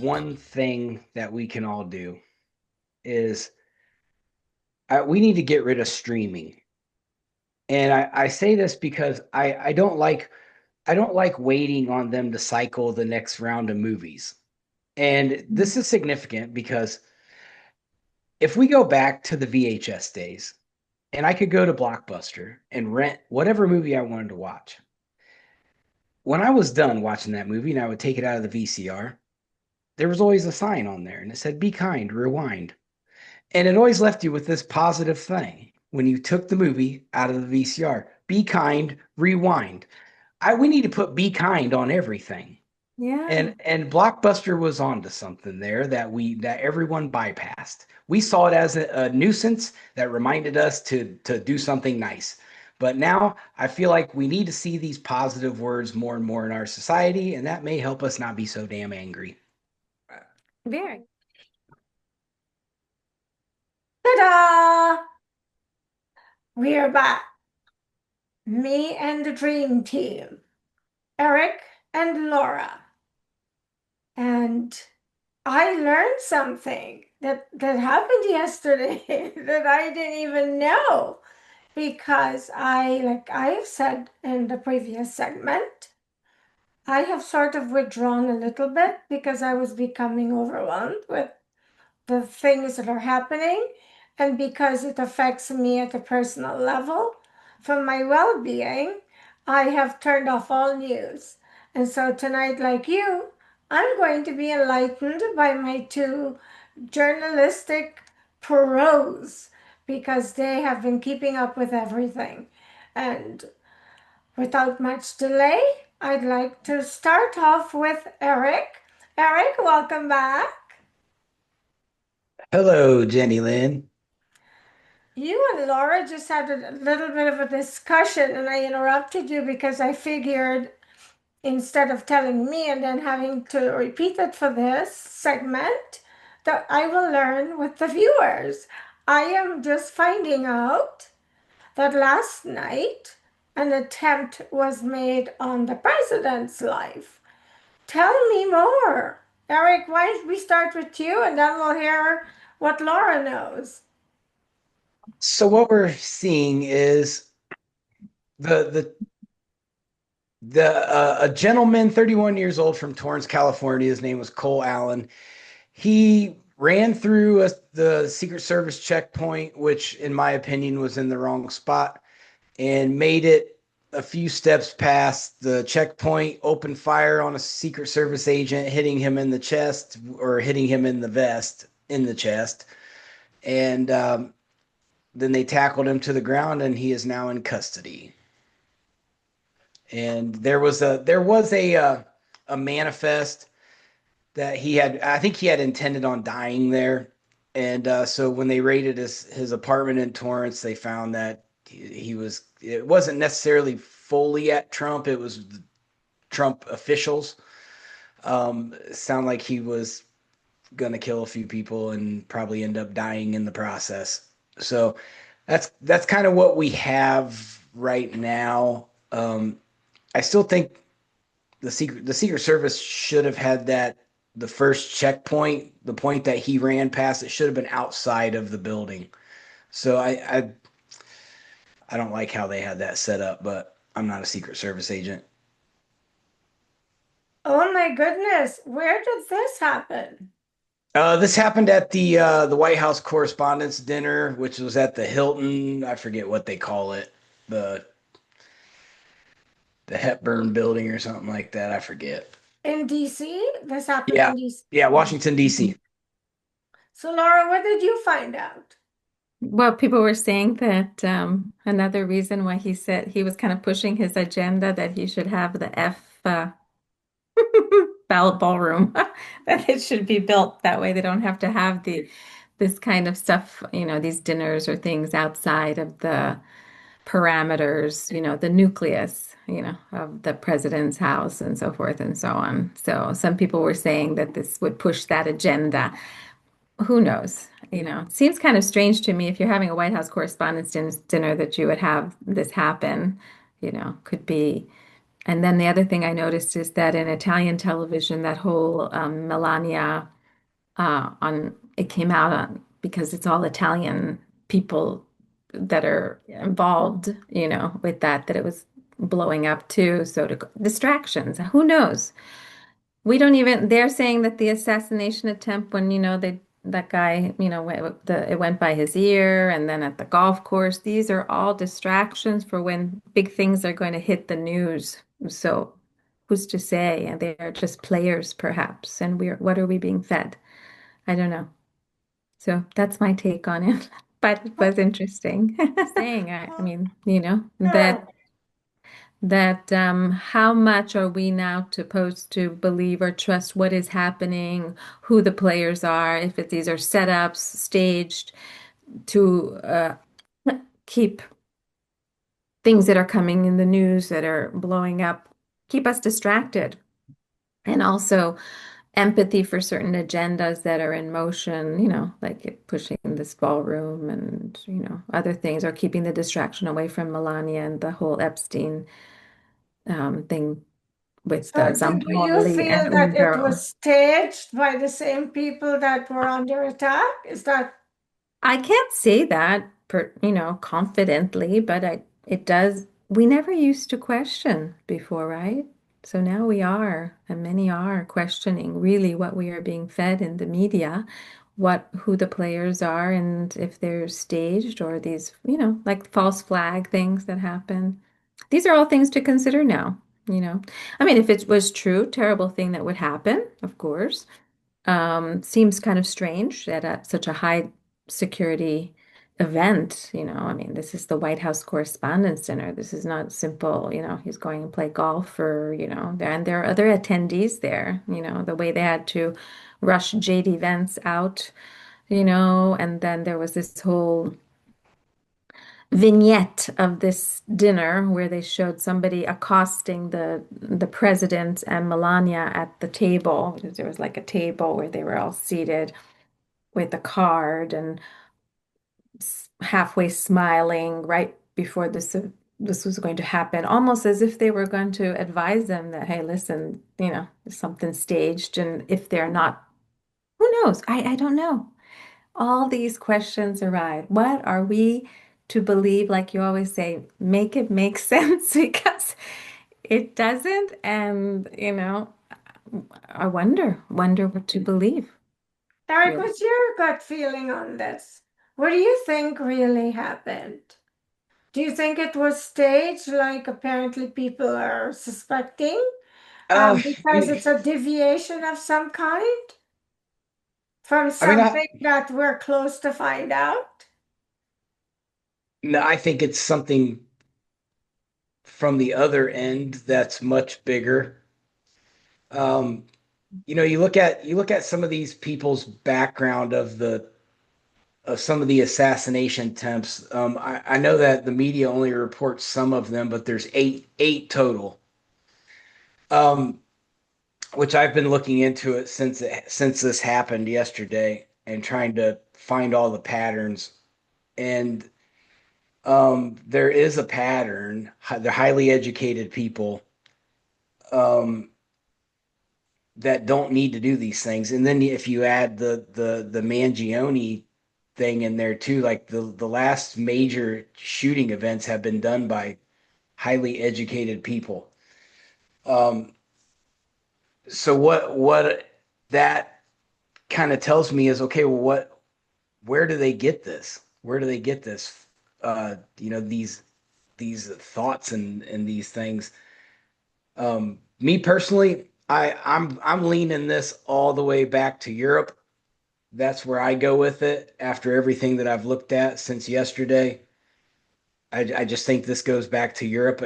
One thing that we can all do is we need to get rid of streaming. And I say this because I don't like waiting on them to cycle the next round of movies. And this is significant because if we go back to the VHS days and I could go to Blockbuster and rent whatever movie I wanted to watch, when I was done watching that movie and I would take it out of the VCR, there was always a sign on there and it said, "Be kind, rewind." And it always left you with this positive thing when you took the movie out of the VCR. Be kind, rewind. We need to put "be kind" on everything. Yeah. And Blockbuster was onto something there that everyone bypassed. We saw it as a nuisance that reminded us to do something nice. But now I feel like we need to see these positive words more and more in our society, and that may help us not be so damn angry. Very. Ta-da! We're back. Me and the dream team, Erik and Laura. And I learned something that happened yesterday that I didn't even know because like I've said in the previous segment, I have sort of withdrawn a little bit because I was becoming overwhelmed with the things that are happening, and because it affects me at a personal level, for my well being, I have turned off all news. And so tonight, like you, I'm going to be enlightened by my two journalistic pros because they have been keeping up with everything. And without much delay, I'd like to start off with Erik. Erik, welcome back. Hello, Jennylyn. You and Laura just had a little bit of a discussion, and I interrupted you because I figured instead of telling me and then having to repeat it for this segment, that I will learn with the viewers. I am just finding out that last night an attempt was made on the president's life. Tell me more. Erik, why don't we start with you and then we'll hear what Laura knows. So what we're seeing is the a gentleman, 31 years old from Torrance, California. His name was Cole Allen. He ran through the Secret Service checkpoint, which, in my opinion, was in the wrong spot, and made it a few steps past the checkpoint, opened fire on a Secret Service agent, hitting him in the chest or hitting him in the vest in the chest. And then they tackled him to the ground, and he is now in custody. And there was a manifest that he had. I think he had intended on dying there, and so when they raided his apartment in Torrance, they found that he was. It wasn't necessarily fully at Trump. It was Trump officials. Sound like he was gonna kill a few people and probably end up dying in the process. So that's kind of what we have right now. I still think the Secret Service should have had that the first checkpoint, the point that he ran past, it should have been outside of the building. So I don't like how they had that set up, but I'm not a Secret Service agent. Oh my goodness, where did this happen? This happened at the White House Correspondents' Dinner, which was at the Hilton. I forget what they call it, the the Hepburn Building or something like that. I forget. In DC? This happened Yeah, in DC. yeah, Washington D.C. So, Laura, what did you find out? Well, people were saying that another reason why he said he was kind of pushing his agenda that he should have the ballroom, that it should be built that way they don't have to have this kind of stuff, these dinners or things outside of the parameters, the nucleus, of the president's house and so forth and so on. So some people were saying that this would push that agenda. Who knows? It seems kind of strange to me if you're having a White House Correspondents' dinner that you would have this happen, could be. And then the other thing I noticed is that in Italian television, that whole Melania on it came out on because it's all Italian people that are involved, with that it was blowing up too. So distractions, who knows? We don't even, they're saying that the assassination attempt when, that guy, it went by his ear and then at the golf course, these are all distractions for when big things are going to hit the news. So who's to say? And they're just players perhaps. And what are we being fed? I don't know. So that's my take on it. But it was interesting. Saying, I mean, Sure. that how much are we now supposed to believe or trust what is happening, who the players are, if these are setups, staged to keep things that are coming in the news that are blowing up, keep us distracted, and also empathy for certain agendas that are in motion, like pushing this ballroom and, other things, or keeping the distraction away from Melania and the whole Epstein thing with So, do you Zampoli and feel that it Umberto. was staged by the same people that were under attack? Is that I can't say that confidently, but it does. We never used to question before, right? So now we are, and many are questioning really what we are being fed in the media, who the players are, and if they're staged or these, like false flag things that happen. These are all things to consider now. I mean, if it was true, terrible thing that would happen, of course. Seems kind of strange at such a high security event. I mean, this is the White House Correspondents' Dinner. This is not simple, he's going and play golf or, and there are other attendees there, the way they had to rush JD Vance out, and then there was this whole vignette of this dinner where they showed somebody accosting the president and Melania at the table. There was like a table where they were all seated with a card and halfway smiling right before this was going to happen, almost as if they were going to advise them that, hey, listen, something staged, and if they're not, who knows? I don't know. All these questions arise. What are we to believe? Like you always say, make it make sense because it doesn't. And, I wonder what to believe, Eric, really. what's your gut feeling on this? What do you think really happened? Do you think it was staged, like apparently people are suspecting, Uh, because it's a deviation of some kind from I mean, I something that we're close to find out? no, I think it's something from the other end that's much bigger. Um, you look at some of these people's background of some of the assassination attempts. I know that the media only reports some of them, but there's eight total. Um, which I've been looking into it since this happened yesterday and trying to find all the patterns. And there is a pattern. The highly educated people um, that don't need to do these things. And then if you add the Mangione thing in there too, like the last major shooting events have been done by highly educated people. Um, so what that kind of tells me is okay, well, where do they get this? Where do they get this? These thoughts and these things. Me personally, I'm leaning this all the way back to Europe. That's where I go with it after everything that I've looked at since yesterday. I just think this goes back to Europe.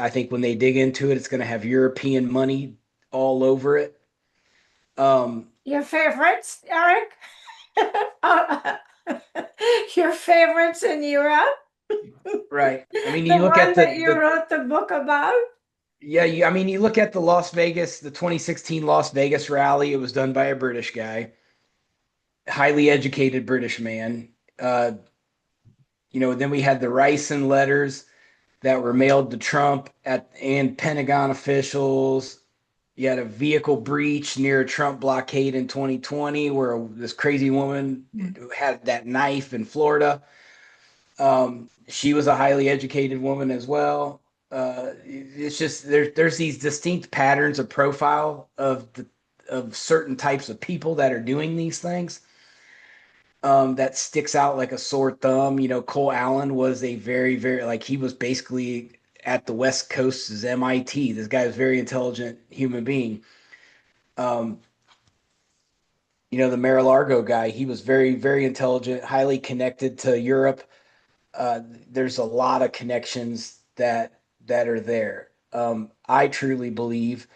I think when they dig into it, it's going to have European money all over it. Um, Your favorites, Eric? Uh, your favorites in Europe? Right. I mean, The you look one at that you the wrote the book about? yeah, I mean, you look at the the 2016 Las Vegas rally. It was done by a British guy, highly educated British man. Uh, then we had the Ricin letters that were mailed to Trump and Pentagon officials. You had a vehicle breach near a Trump blockade in 2020 where this crazy woman had that knife in Florida. She was a highly educated woman as well. It's just there's these distinct patterns of profile of certain types of people that are doing these things that sticks out like a sore thumb. Cole Allen was a very, like he was basically at the West Coast's MIT. This guy was a very intelligent human being. Um, the Mar-a-Lago guy, he was very intelligent, highly connected to Europe. There's a lot of connections that are there. I truly believe,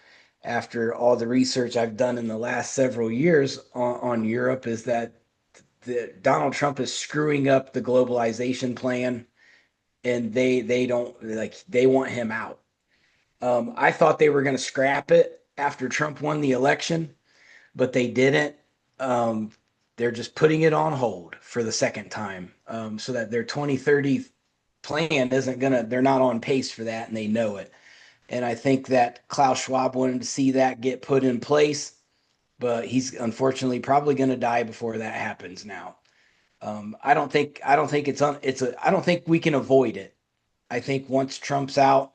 after all the research I've done in the last several years on Europe, is that Donald Trump is screwing up the globalization plan, and they don't like they want him out. I thought they were going to scrap it after Trump won the election, but they didn't. Um, they're just putting it on hold for the second time, so that their 2030 plan isn't gonna. They're not on pace for that, and they know it. And I think that Klaus Schwab wanted to see that get put in place, but he's unfortunately probably going to die before that happens now. I don't think I don't think we can avoid it. I think once Trump's out,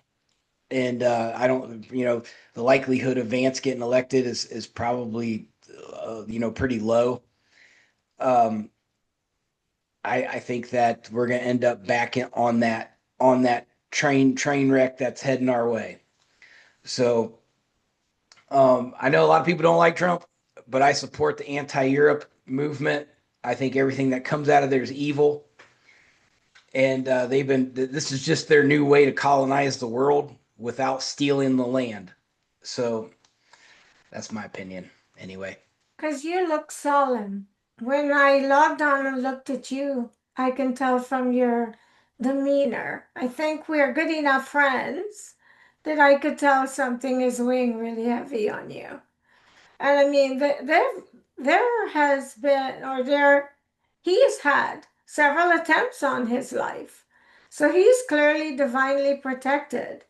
and I don't, the likelihood of Vance getting elected is probably, pretty low. Um, I think that we're going to end up back on that train wreck that's heading our way. So I know a lot of people don't like Trump, but I support the anti-Europe movement. I think everything that comes out of there is evil, and this is just their new way to colonize the world without stealing the land. So that's my opinion anyway. Because you look solemn. When I logged on and looked at you, I can tell from your demeanor. I think we're good enough friends that I could tell something is weighing really heavy on you. And I mean, there has been, or there, he's had several attempts on his life. So he's clearly divinely protected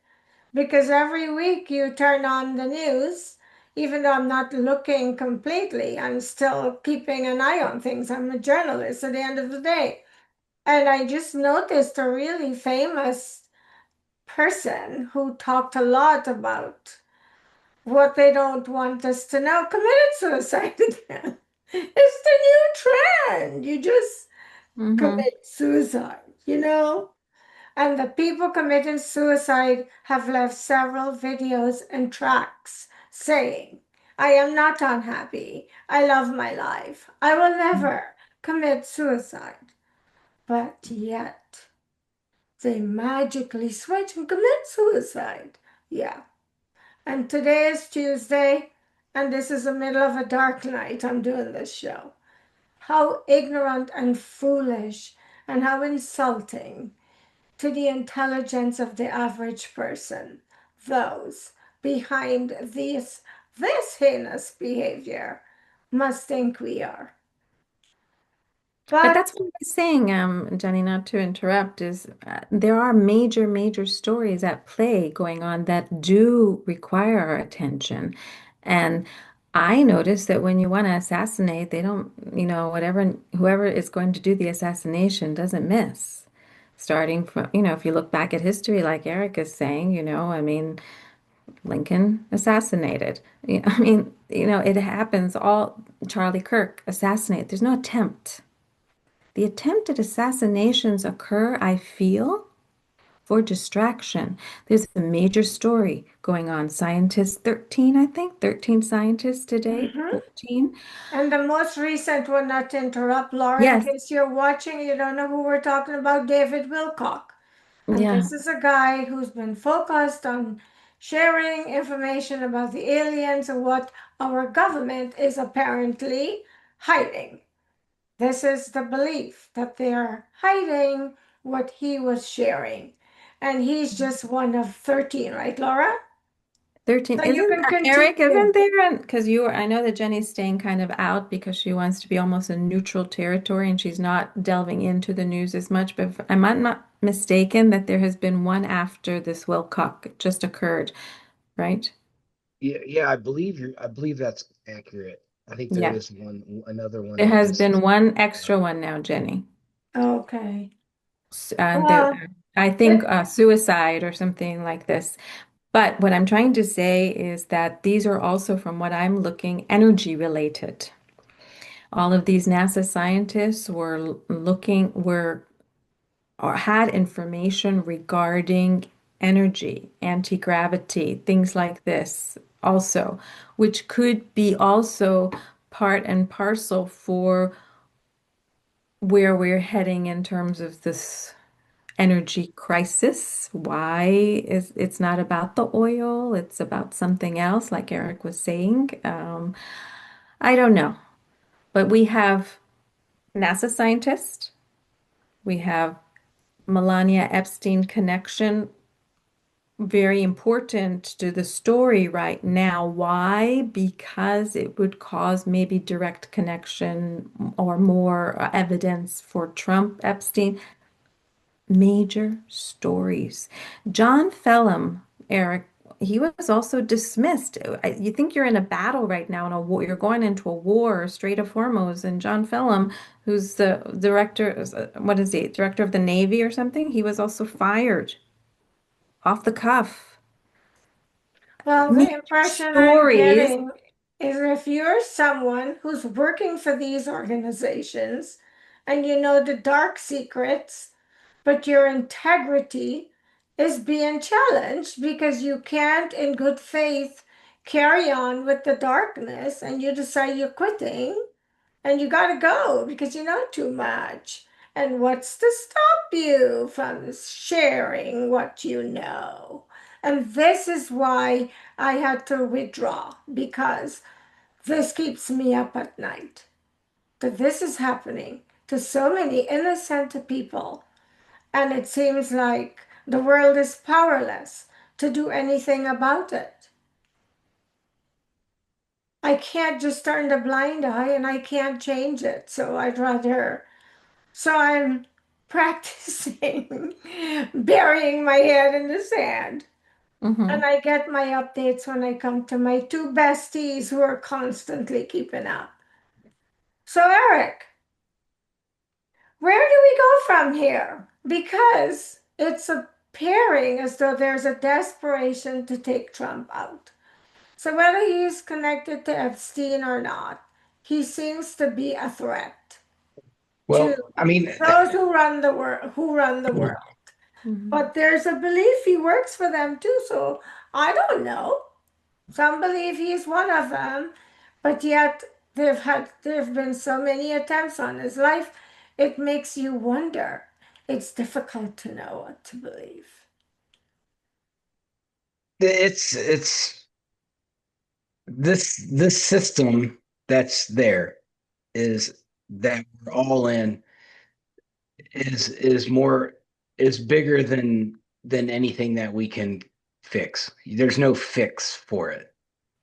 because every week you turn on the news, even though I'm not looking completely, I'm still keeping an eye on things. I'm a journalist at the end of the day. And I just noticed a really famous person who talked a lot about what they don't want us to know committed suicide again. It's the new trend. You just Hmm. commit suicide. And the people committing suicide have left several videos and tracks saying, I am not unhappy. I love my life. I will never commit suicide. But yet, they magically switch and commit suicide. Yeah. And today is Tuesday, and this is the middle of a dark night. I'm doing this show. How ignorant and foolish, and how insulting to the intelligence of the average person, those behind this heinous behavior must think we are. But But that's what I was saying, Jenny, not to interrupt, is there are major stories at play going on that do require our attention. And I noticed that when you want to assassinate, they don't, whoever is going to do the assassination doesn't miss. Starting from, if you look back at history, like Erik is saying, I mean, Lincoln assassinated. I mean, it happens all, Charlie Kirk assassinated. There's no attempt. The attempted assassinations occur, I feel, for distraction. There's a major story going on. Scientists, 13, I think, 13 scientists to date, mhm. 14. And the most recent one, not to interrupt, Laura, in Yes, case you're watching, you don't know who we're talking about, David Wilcock. And yeah. this is a guy who's been focused on sharing information about the aliens and what our government is apparently hiding. This is the belief that they're hiding what he was sharing. And he's just one of 13, right, Laura? 13 So you isn't can Eric, continue. isn't there? Because you were, I know that Jenny's staying kind of out because she wants to be almost in neutral territory and she's not delving into the news as much. But if I'm not mistaken that there has been one after this Wilcock just occurred, right? Yeah, I believe that's accurate. I think there Yeah. is another one There that has just been one extra one now, Jenny. Okay. There, Well, I think it, suicide or something like this. But what I'm trying to say is that these are also, from what I'm looking, energy related. All of these NASA scientists were looking, were or had information regarding energy, anti-gravity, things like this also, which could be also part and parcel for where we're heading in terms of this energy crisis. Why is it's not about the oil, it's about something else, like Eric was saying. I don't know, but we have NASA scientists, we have Melania Epstein connection, very important to the story right now. Why? Because it would cause maybe direct connection or more evidence for Trump, Epstein. Major stories. John Phelan, Eric, he was also dismissed. You think you're in a battle right now in a war, you're going into a war, Strait of Hormuz, and John Phelan, who's the director, what is he, director of the Navy or something? He was also fired off the cuff. well, the Major impression I'm stories. getting is if you're someone who's working for these organizations and you know the dark secrets, but your integrity is being challenged because you can't, in good faith, carry on with the darkness and you decide you're quitting and you got to go because you know too much. And what's to stop you from sharing what you know? And this is why I had to withdraw because this keeps me up at night. That this is happening to so many innocent people and it seems like the world is powerless to do anything about it. I can't just turn a blind eye and I can't change it. So I'd rather. So I'm practicing burying my head in the sand. And Mhm. I get my updates when I come to my two besties who are constantly keeping up. So, Eric, where do we go from here? Because it's appearing as though there's a desperation to take Trump out. So whether he's connected to Epstein or not, he seems to be a threat to well, I mean, those who run the world. Mhm. But there's a belief he works for them too, so I don't know. Some believe he's one of them, but yet there've been so many attempts on his life, it makes you wonder. It's difficult to know what to believe. it's this system that's there is that we're all in is more is bigger than anything that we can fix. There's no fix for it.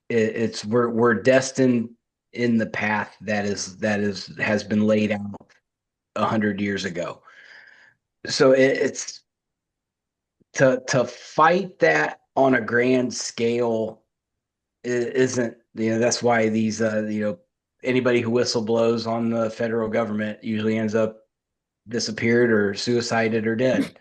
It's we're destined in the path that is has been laid out 100 years ago. So it's to fight that on a grand scale isn't, that's why these anybody who whistleblows on the federal government usually ends up disappeared or suicided or dead.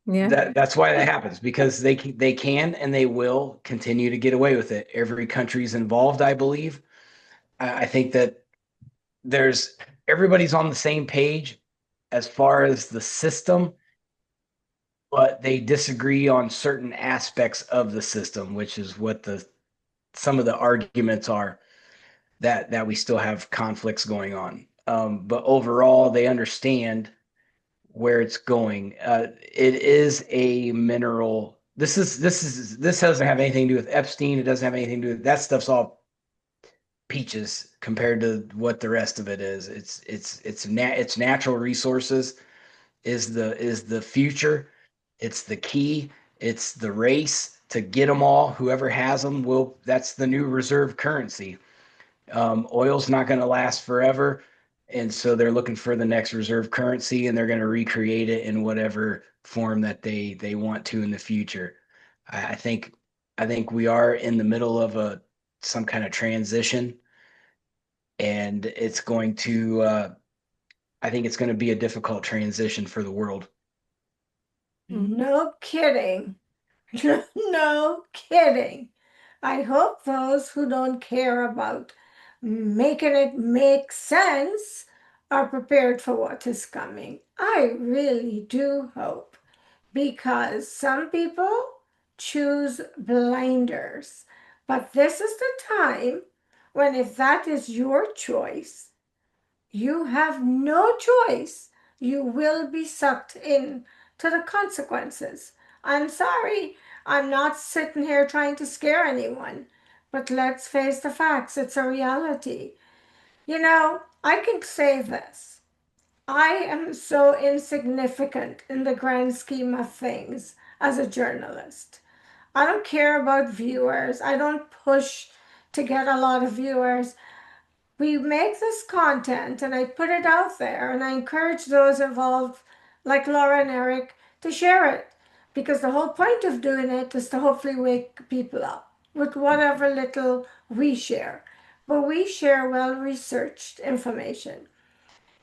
Yeah. That's why that happens, because they can and they will continue to get away with it. Every country's involved, I believe. I think that there's everybody's on the same page as far as the system, but they disagree on certain aspects of the system, which is what the some of the arguments are, that we still have conflicts going on. But overall, they understand where it's going. It is a mineral. This doesn't have anything to do with Epstein. It doesn't have anything to do with that stuff's all. peaches compared to what the rest of it is. It's natural resources is the future. It's the key. It's the race to get them all. Whoever has them will. That's the new reserve currency. Oil's not going to last forever, and so they're looking for the next reserve currency, and they're going to recreate it in whatever form that they want to in the future. I think I think we are in the middle of a some kind of transition, and it's going to. I think it's going to be a difficult transition for the world. No kidding. No kidding. I hope those who don't care about making it make sense are prepared for what is coming. I really do hope, because some people choose blinders. But this is the time when, if that is your choice, you have no choice. You will be sucked in to the consequences. I'm sorry, I'm not sitting here trying to scare anyone, but let's face the facts. It's a reality. I can say this. I am so insignificant in the grand scheme of things as a journalist. I don't care about viewers. I don't push to get a lot of viewers. We make this content and I put it out there, and I encourage those involved, like Laura and Erik, to share it, because the whole point of doing it is to hopefully wake people up with whatever little we share. But we share well researched information.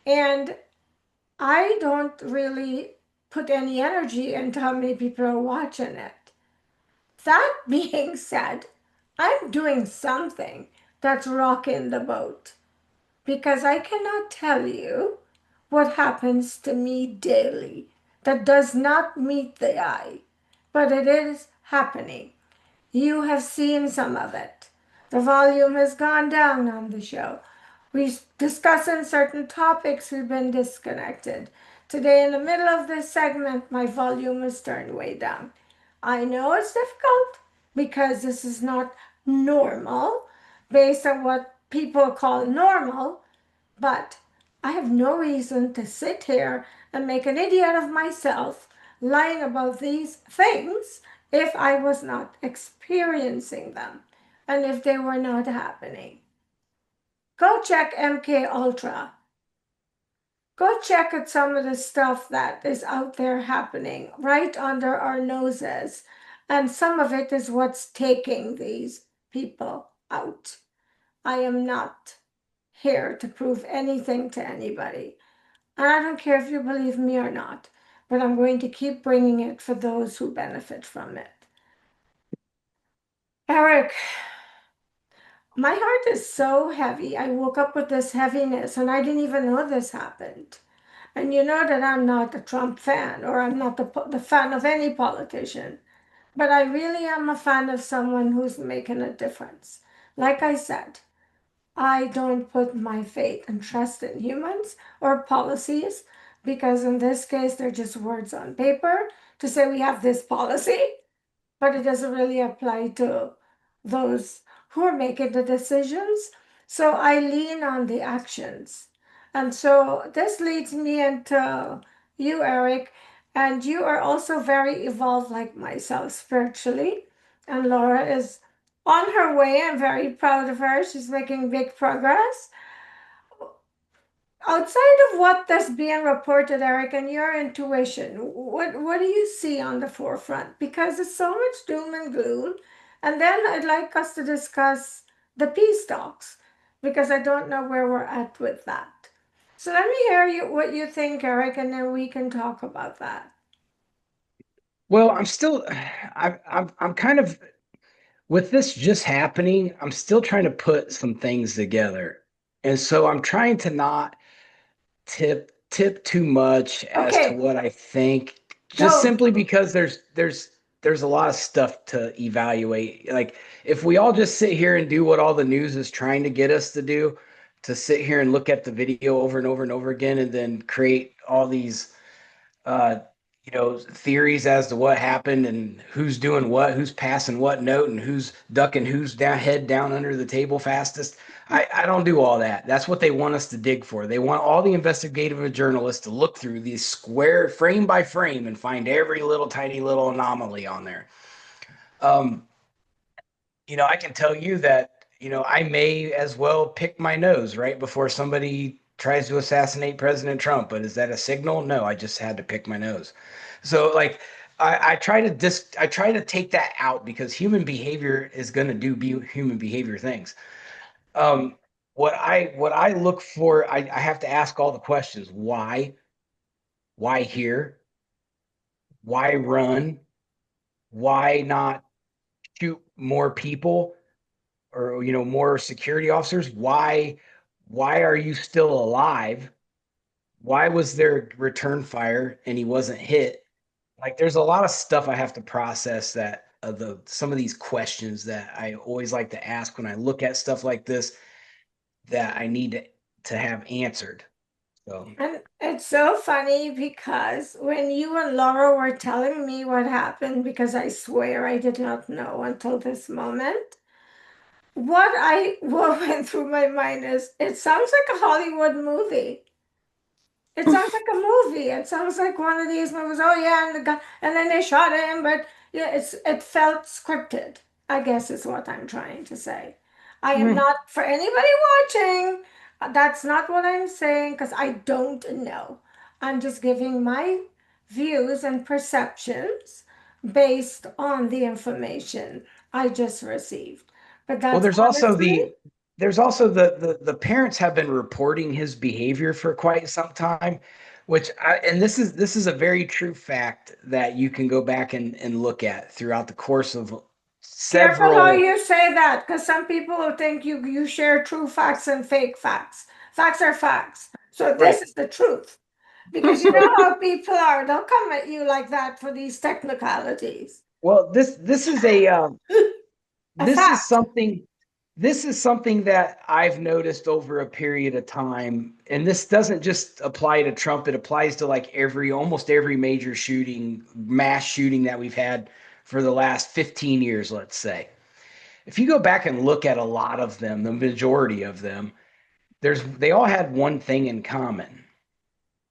And I don't really put any energy into how many people are watching it. That being said, I'm doing something that's rocking the boat, because I cannot tell you what happens to me daily that does not meet the eye, but it is happening. You have seen some of it. The volume has gone down on the show. We discussing certain topics, we've been disconnected. Today, in the middle of this segment, my volume is turned way down. I know it's difficult because this is not normal based on what people call normal, but I have no reason to sit here and make an idiot of myself lying about these things if I was not experiencing them and if they were not happening. Go check MK Ultra. Go check at some of the stuff that is out there happening right under our noses. And some of it is what's taking these people out. I am not here to prove anything to anybody. And I don't care if you believe me or not, but I'm going to keep bringing it for those who benefit from it. Erik, my heart is so heavy. I woke up with this heaviness and I didn't even know this happened. And you know that I'm not a Trump fan, or I'm not the fan of any politician, but I really am a fan of someone who's making a difference. Like I said, I don't put my faith and trust in humans or policies, because in this case, they're just words on paper to say we have this policy, but it doesn't really apply to those who are making the decisions. So I lean on the actions. And so this leads me into you, Erik, and you are also very evolved like myself spiritually. And Laura is on her way. I'm very proud of her. She's making big progress. Outside of what that's being reported, Erik, and your intuition, what do you see on the forefront? Because it's so much doom and gloom. And then I'd like us to discuss the peace talks, because I don't know where we're at with that. So let me hear what you think, Erik, and then we can talk about that. Well, I'm still, I'm kind of with this just happening. I'm still trying to put some things together, and so I'm trying to not tip too much as to Okay, what I think, just don't. simply because there's a lot of stuff to evaluate. Like if we all just sit here and do what all the news is trying to get us to do, to sit here and look at the video over and over and over again, and then create all these uh, theories as to what happened and who's doing what, who's passing what note, and who's ducking who's down head down under the table fastest. I don't do all that. That's what they want us to dig for. They want all the investigative journalists to look through these square frame by frame and find every little tiny little anomaly on there. Um, I can tell you that, I may as well pick my nose right before somebody tries to assassinate President Trump. But is that a signal? No, I just had to pick my nose. So like I try to take that out because human behavior is going to do human behavior things. Um, what I look for, I have to ask all the questions. Why here? Why run? Why not shoot more people? Or more security officers. Why are you still alive? Why was there return fire and he wasn't hit? Like there's a lot of stuff I have to process, that the some of these questions that I always like to ask when I look at stuff like this, that I need to have answered. So And it's so funny because when you and Laura were telling me what happened, because I swear I did not know until this moment, what went through my mind is it sounds like a Hollywood movie. It sounds like a movie. It sounds like one of these movies. Oh yeah, and the guy, and then they shot him. But yeah, it felt scripted. I guess is what I'm trying to say. I am Right. not for anybody watching. That's not what I'm saying because I don't know. I'm just giving my views and perceptions based on the information I just received. But well, that's there's also honestly, the parents have been reporting his behavior for quite some time, and this is a very true fact that you can go back and look at throughout the course of careful how several. you say that, because some people will think you share true facts and fake facts. Facts are facts. So this Right. is the truth. Because you know So, how people are. They'll come at you like that for these technicalities. well, this is a A this is fact. something this is something that I've noticed over a period of time, and this doesn't just apply to Trump. It applies to like almost every major shooting, mass shooting that we've had for the last 15 years, let's say. If you go back and look at a lot of them, the majority of them, they all had one thing in common,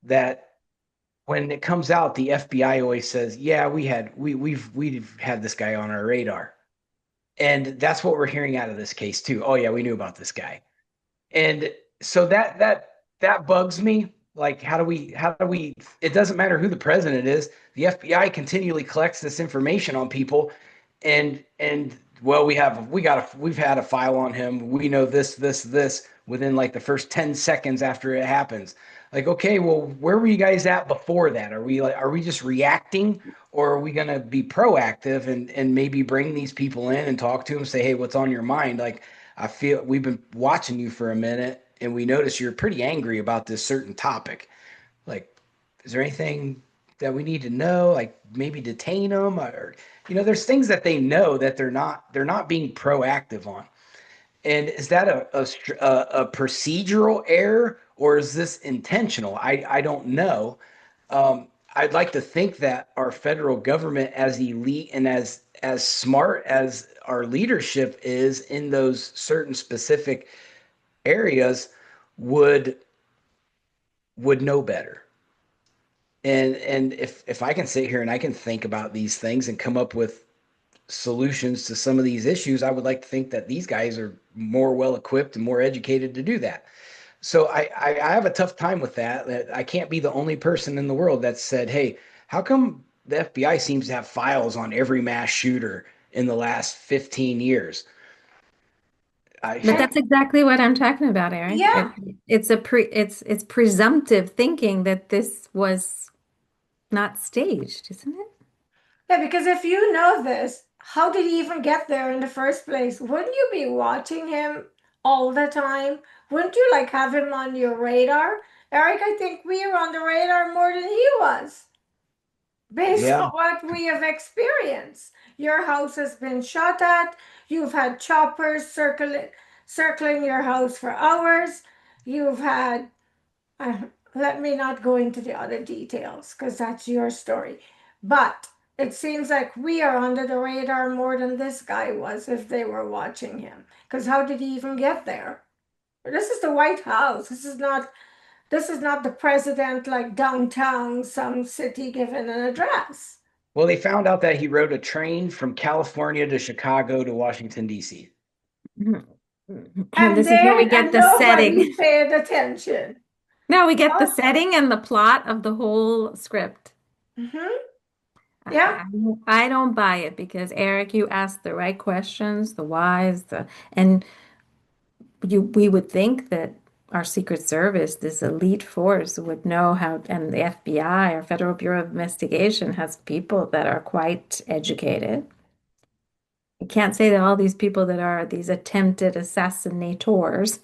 that when it comes out, the FBI always says, "Yeah, we've had this guy on our radar." And that's what we're hearing out of this case too. Oh yeah, we knew about this guy. And so that bugs me. Like how do we it doesn't matter who the president is. The FBI continually collects this information on people, and well, we've had a file on him. We know this within like the first 10 seconds after it happens. Like, okay, well, where were you guys at before that? Are we just reacting, or are we going to be proactive and maybe bring these people in and talk to them, say, hey, what's on your mind? Like, I feel we've been watching you for a minute and we notice you're pretty angry about this certain topic. Like, is there anything that we need to know? Like maybe detain them, or there's things that they know that they're not being proactive on. And is that a procedural error, or is this intentional? I don't know. I'd like to think that our federal government, as elite and as smart as our leadership is in those certain specific areas, would know better. And if I can sit here and I can think about these things and come up with solutions to some of these issues, I would like to think that these guys are more well equipped and more educated to do that. So I have a tough time with that. That I can't be the only person in the world that said, "Hey, how come the FBI seems to have files on every mass shooter in the last 15 years?" I But And that's exactly what I'm talking about, Eric. yeah, It's presumptive thinking that this was not staged, isn't it? yeah, because if you know this, how did he even get there in the first place? Wouldn't you be watching him all the time? Wouldn't you like have him on your radar? Eric, I think we are on the radar more than he was, based yeah. on what we have experienced. Your house has been shot at. You've had choppers circling your house for hours. You've had, let me not go into the other details because that's your story. But it seems like we are under the radar more than this guy was if they were watching him. Because how did he even get there? This is the White House. This is not the president like downtown some city giving an address. Well, they found out that he rode a train from California to Chicago to Washington, D.C. And This is where we then get and the setting. nobody paid attention. No, we get the Oh, setting and the plot of the whole script. mm-hmm. I, Yeah. I I don't buy it because Eric, you asked the right questions, the whys, and we would think that our Secret Service, this elite force, would know how, and the FBI, our Federal Bureau of Investigation, has people that are quite educated. You can't say that all these people that are these attempted assassinators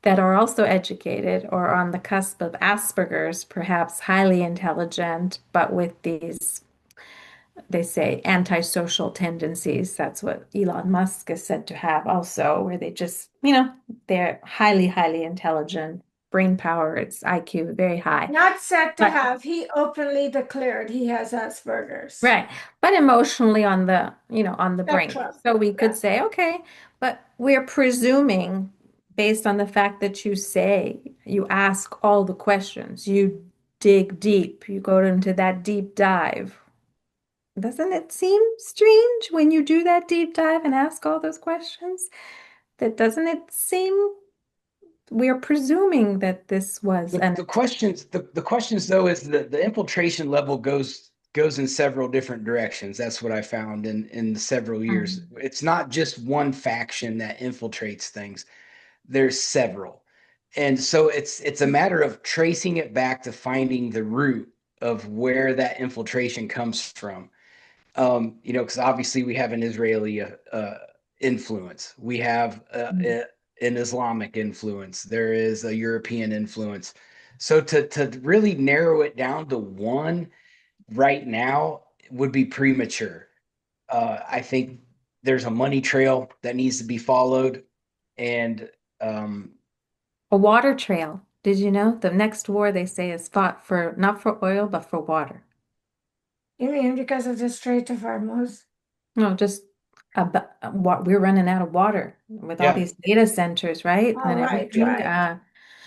that are also educated or on the cusp of Asperger's, perhaps highly intelligent, but with these, they say, antisocial tendencies. That's what Elon Musk is said to have also, where they just, they're highly, highly intelligent, brain power, it's IQ very high. Not said to But have. He openly declared he has Asperger's. right. But emotionally on the brink. Spectrum. So we could Yeah. say, okay, but we're presuming based on the fact that you say you ask all the questions, you dig deep, you go into that deep dive. Doesn't it seem strange when you do that deep dive and ask all those questions? That doesn't it seem we're presuming that this was The, an the questions the questions though is that the infiltration level goes in several different directions. That's what I found in the several years. um, It's not just one faction that infiltrates things. There's several. And so it's a matter of tracing it back to finding the root of where that infiltration comes from. Because obviously we have an Israeli influence, we have an Islamic influence, there is a European influence. So to really narrow it down to one right now would be premature. I think there's a money trail that needs to be followed, and um, a water trail. Did you know the next war they say is fought for not for oil but for water? You mean because of the Strait of Hormuz? No, just what we're running out of water with all yeah, these data centers, right? All And right, everything. right.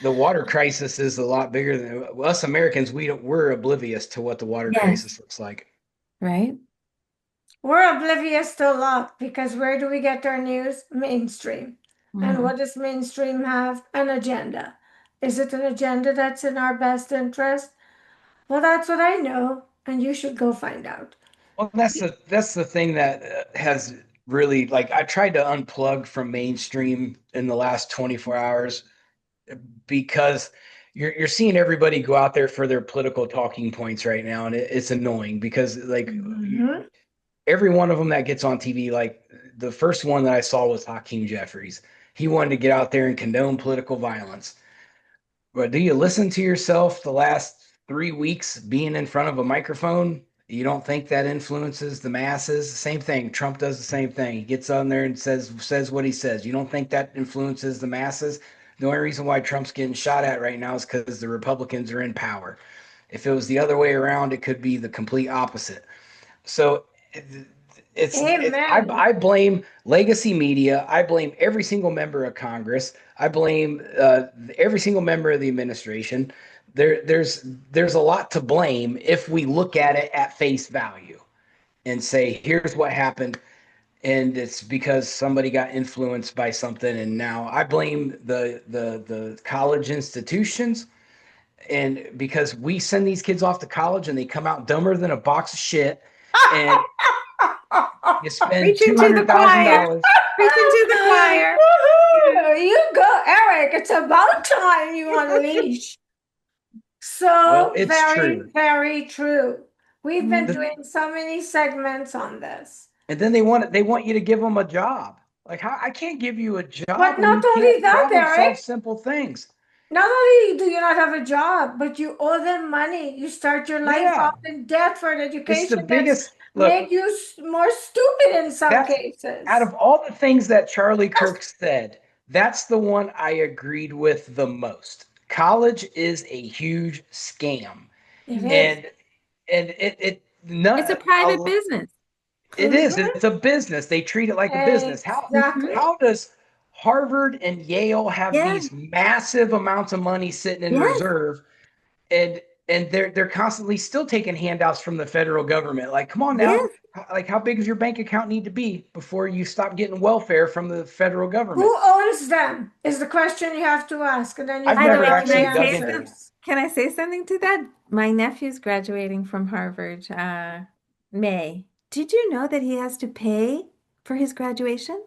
the water crisis is a lot bigger than us Americans. We're oblivious to what the water crisis Yes, looks like. right. We're oblivious to a lot because where do we get our news? Mainstream. And Mhm. what does mainstream have? An agenda. Is it an agenda that's in our best interest? Well, that's what I know, and you should go find out. Well, that's the thing that has really, like, I tried to unplug from mainstream in the last 24 hours because you're seeing everybody go out there for their political talking points right now, and it's annoying because like Mhm. every one of them that gets on TV, like the first one that I saw was Hakeem Jeffries. He wanted to get out there and condone political violence. But do you listen to yourself the last 3 weeks being in front of a microphone? You don't think that influences the masses? Same thing. Trump does the same thing. He gets on there and says what he says. You don't think that influences the masses? The only reason why Trump's getting shot at right now is because the Republicans are in power. If it was the other way around, it could be the complete opposite. So Amen. I blame legacy media. I blame every single member of Congress. I blame every single member of the administration. There's a lot to blame if we look at it at face value and say, here's what happened, and it's because somebody got influenced by something. And now I blame the college institutions, and because we send these kids off to college and they come out dumber than a box of shit, and you spend Preaching two to the hundred thousand choir. dollars. Preaching to the choir. Woohoo! You go, Eric. It's about time you unleash. Well, So it's very, true. very true. We've been Mhm. The, doing so many segments on this. and then they want you to give them a job. Like, how I can't give you a But job when not you only can't that, problem solve Eric, simple things. not only do you not have a job, but you owe them money. You start your life Yeah, off in debt for an it's the education that's biggest look. made you more stupid in some That's out cases. of all the things that Charlie Kirk said, that's the one I agreed with the most. college is a huge scam, It is. and it It's a not private business. it is. Mhm. It's a business. They treat it like a business. Hmm. Exactly. How does Harvard and Yale have Yeah, these massive amounts of money sitting in yes, reserve, and they're constantly still taking handouts from the federal government? Like, come on now. yes. Like, how big does your bank account need to be before you stop getting welfare from the federal government? Who owns them is the question you have to ask, and then you I've have By to the never way, know can the actually I dug say into some, this. answers. can I say something to that? My nephew's graduating from Harvard, May. Did you know that he has to pay for his graduation?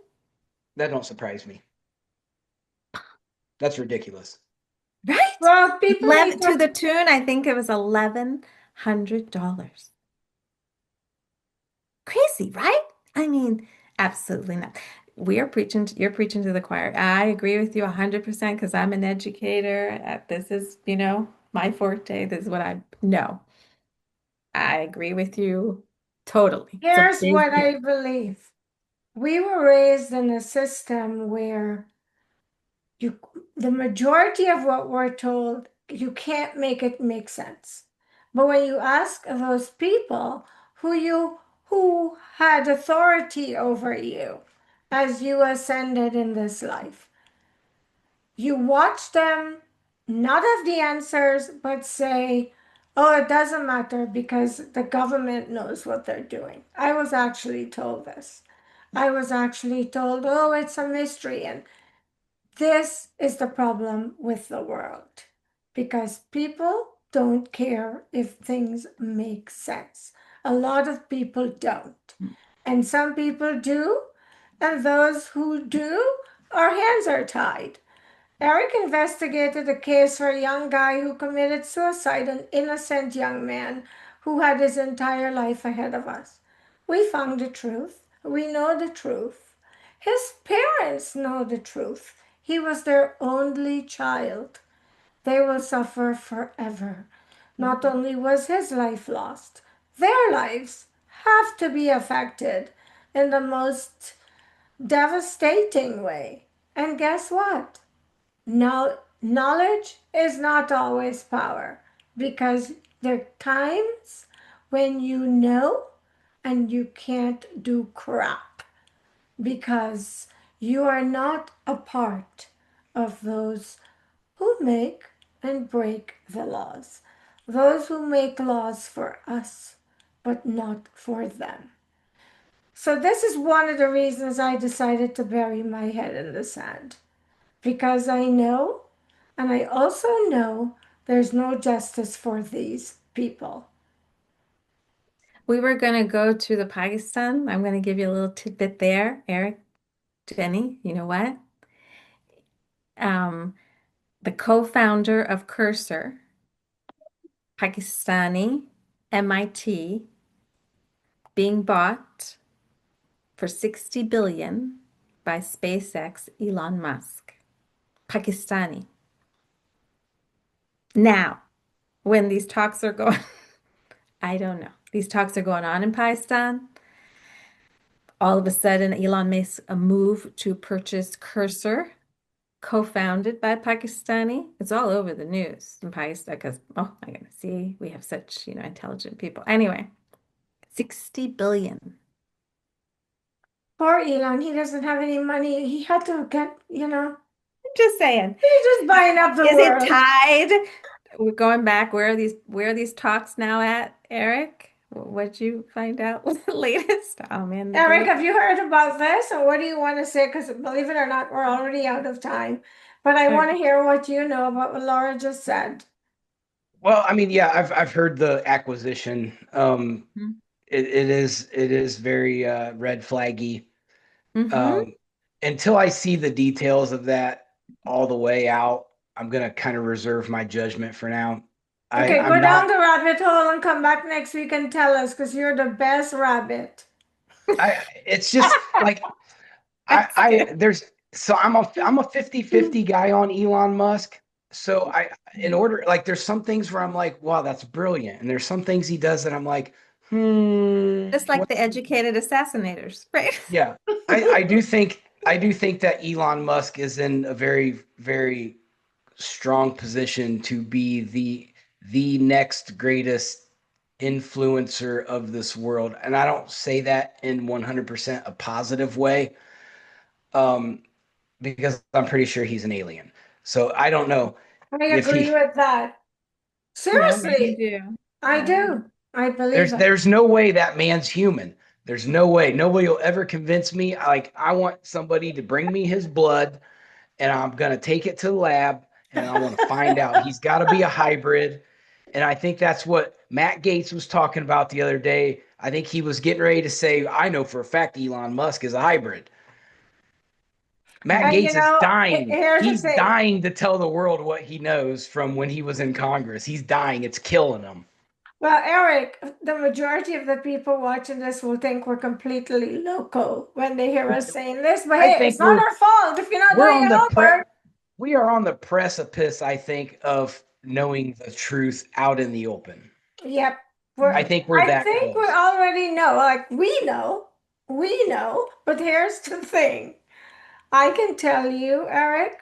That don't surprise me. That's ridiculous. Right? Well, people need 11 to to. the tune, I think it was $1,100. Crazy, right? I mean, absolutely not. You're preaching to the choir. I agree with you 100% because I'm an educator. This is, my forte. This is what I know. I agree with you totally. It's a Here's big what deal. I believe. We were raised in a system where you, the majority of what we're told, you can't make it make sense. But when you ask those people who had authority over you as you ascended in this life, you watch them not have the answers, but say, oh, it doesn't matter because the government knows what they're doing. I was actually told this. I was actually told, oh, it's a mystery. And this is the problem with the world because people don't care if things make sense. A lot of people don't. And some people do. And those who do, our hands are tied. Erik investigated a case for a young guy who committed suicide, an innocent young man who had his entire life ahead of us. We found the truth. We know the truth. His parents know the truth. He was their only child. They will suffer forever. Not only was his life lost, their lives have to be affected in the most devastating way. And guess what? No, knowledge is not always power because there are times when you know and you can't do crap because you are not a part of those who make and break the laws. Those who make laws for us, but not for them. So, this is one of the reasons I decided to bury my head in the sand because I know, and I also know there's no justice for these people. We were going to go to the Pakistan. I'm going to give you a little tidbit there, Eric, Jenny. You know what? Um, the co-founder of Cursor, Pakistani, MIT, being bought for 60 billion by SpaceX, Elon Musk. Pakistani. Now, when these talks are going, I don't know. These talks are going on in Pakistan. All of a sudden, Elon makes a move to purchase Cursor, co-founded by Pakistani. It's all over the news in Pakistan because, oh my goodness, see, we have such, intelligent people. Anyway, 60 billion. Poor Elon, he doesn't have any money. He had to get. Just saying. He's just buying up the Is it world. tied? We're going back. Where are these talks now at, Eric? What'd you find out was the latest? Oh man, the Erik, great. have you heard about this? And what do you want to say? Because believe it or not, we're already out of time. But I want Okay. to hear what you know about what Laura just said. Well, I mean, yeah, I've heard the acquisition. It is very red flaggy. Mm-hmm. Um, until I see the details of that all the way out, I'm gonna kind of reserve my judgment for now. Okay, I'm go down not. the rabbit hole and come back next week and tell us because you're the best rabbit. It's just like That's I good. there's so I'm a 50-50 guy on Elon Musk. So in order, like, there's some things where I'm like, wow, that's brilliant, and there's some things he does that I'm like, Just like the educated assassinators, right? yeah. I do think that Elon Musk is in a very, very strong position to be the next greatest influencer of this world. And I don't say that in 100% a positive way, um, because I'm pretty sure he's an alien. So I don't know I if agree he with that. Yeah, you Seriously, do. I Yeah. do. I believe there's it. there's no way that man's human. There's no way. Nobody will ever convince me. I want somebody to bring me his blood and I'm going to take it to the lab and I want to find out. He's got to be a hybrid. And I think that's what Matt Gaetz was talking about the other day. I think he was getting ready to say, I know for a fact Elon Musk is a hybrid. Matt And Gaetz is dying. here's the He's thing. dying to tell the world what he knows from when he was in Congress. He's dying. It's killing him. Well, Eric, the majority of the people watching this will think we're completely loco when they hear us saying this, but I hey, it's think not our fault if you're not we're doing on your the homework. we are on the precipice, I think, of knowing the truth out in the open. Yep. I think we're I that think we close. already know. Like we know, but here's the thing. I can tell you, Eric,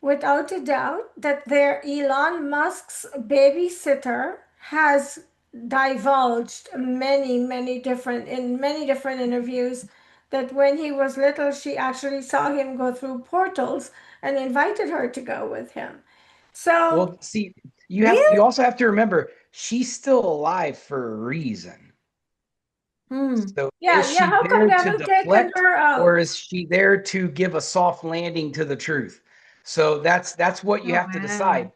without a doubt, that their Elon Musk's babysitter has divulged many different interviews that when he was little, she actually saw him go through portals and invited her to go with him. So Well, see, these, you also have to remember she's still alive for a reason. Hmm. So is yeah, she how come there they to haven't taken deflect her or out? is she there to give a soft landing to the truth? So that's what you Oh, have to wow. decide.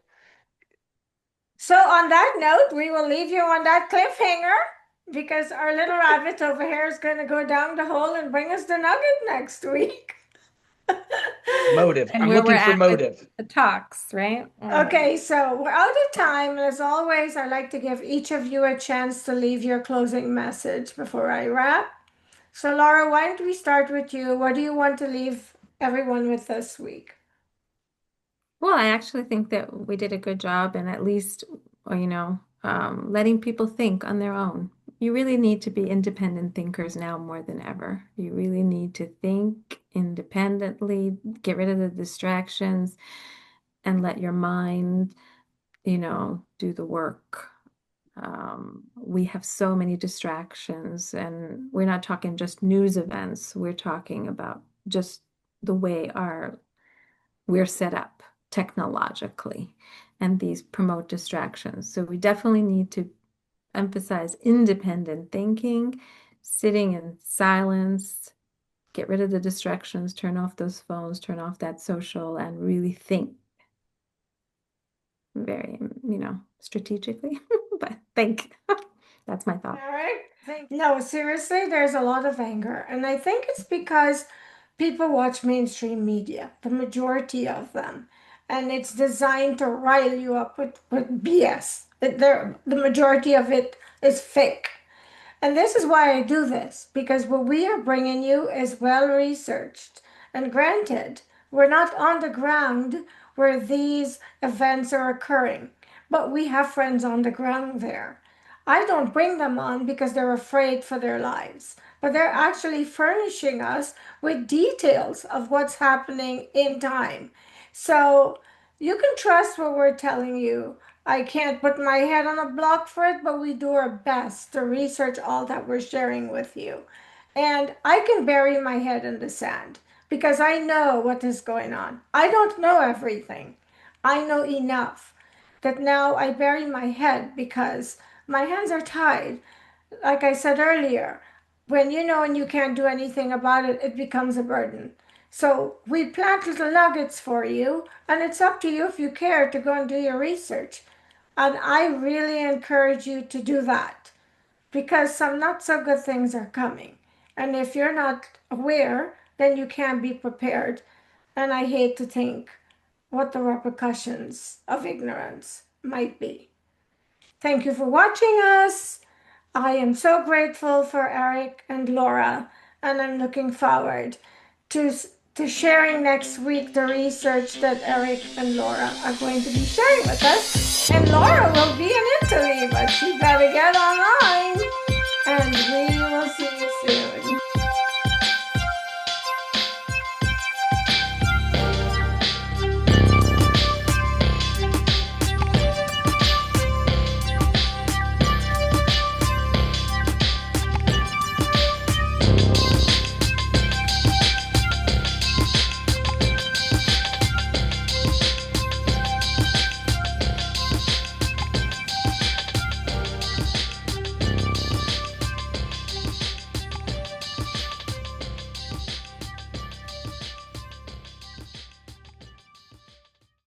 So on that note, we will leave you on that cliffhanger because our little rabbit over here is going to go down the hole and bring us the nugget next week. Motive. And I'm where we're looking for at with motive. the talks, right? Okay, so we're out of time. And as always, I'd like to give each of you a chance to leave your closing message before I wrap. So, Laura, why don't we start with you? What do you want to leave everyone with this week? Well, I actually think that we did a good job in at least, letting people think on their own. You really need to be independent thinkers now more than ever. You really need to think independently, get rid of the distractions, and let your mind, do the work. We have so many distractions, and we're not talking just news events. We're talking about just the way we're set up technologically, and these promote distractions. So we definitely need to emphasize independent thinking, sitting in silence, get rid of the distractions, turn off those phones, turn off that social, and really think very, strategically, but think. That's my thought. All right. No, seriously, there's a lot of anger. And I think it's because people watch mainstream media, the majority of them. And it's designed to rile you up with BS. The majority of it is fake. And this is why I do this, because what we are bringing you is well researched. And granted, we're not on the ground where these events are occurring, but we have friends on the ground there. I don't bring them on because they're afraid for their lives, but they're actually furnishing us with details of what's happening in time. So you can trust what we're telling you. I can't put my head on a block for it, but we do our best to research all that we're sharing with you. And I can bury my head in the sand because I know what is going on. I don't know everything. I know enough that now I bury my head because my hands are tied. Like I said earlier, when you know and you can't do anything about it, it becomes a burden. So we plant little nuggets for you, and it's up to you if you care to go and do your research. And I really encourage you to do that because some not so good things are coming. And if you're not aware, then you can't be prepared. And I hate to think what the repercussions of ignorance might be. Thank you for watching us. I am so grateful for Erik and Laura, and I'm looking forward to, to sharing next week the research that Erik and Laura are going to be sharing with us. And